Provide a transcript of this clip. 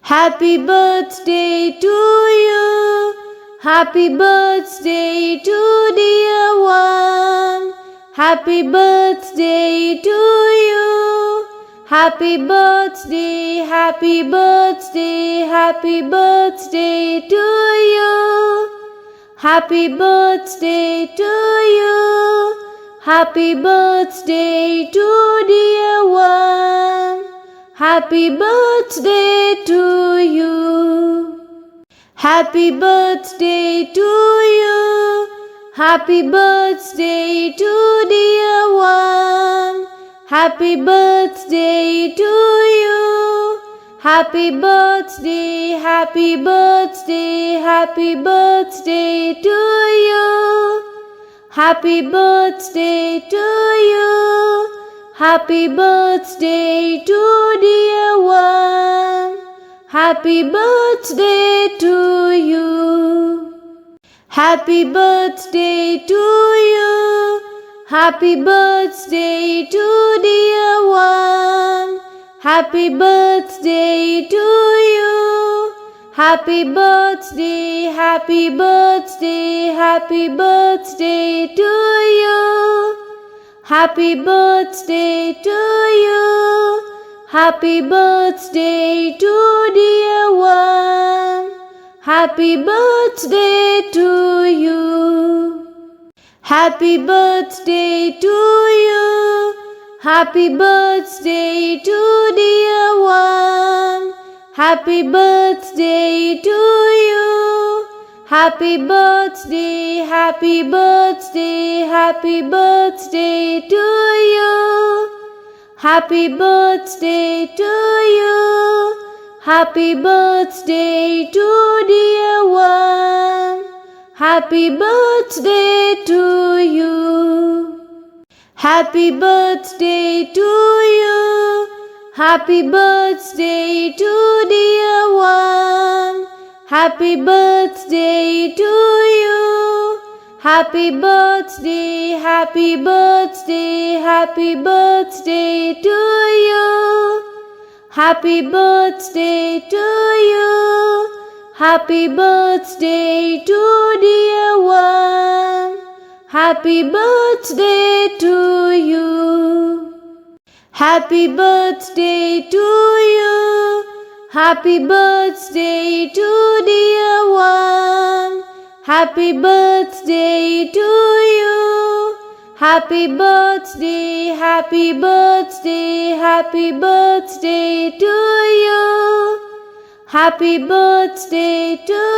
Happy birthday to you. Happy birthday to dear one. Happy birthday to you. Happy birthday, happy birthday, happy birthday to you. Happy birthday to you. Happy birthday to dear one. Happy birthday to you. Happy birthday to you. Happy birthday to dear one. Happy birthday to you. Happy birthday, happy birthday, happy birthday to you. Happy birthday to you. Happy birthday to dear one. Happy birthday to you. Happy birthday to you. Happy birthday to dear one. Happy birthday to you. Happy birthday, happy birthday, happy birthday to you. Happy birthday to you. Happy birthday to dear one. Happy birthday to you. Happy birthday to you. Happy birthday to dear one. Happy birthday to you. Happy birthday, happy birthday, happy birthday to you. Happy birthday to you. Happy birthday to dear one. Happy birthday to you. Happy birthday to you. Happy birthday to dear one. Happy birthday to you. Happy birthday, happy birthday, happy birthday to you. Happy birthday to you. Happy birthday to dear one. Happy birthday to you. Happy birthday to you. Happy birthday to dear one. Happy birthday to you. Happy birthday, happy birthday, happy birthday to you. Happy birthday to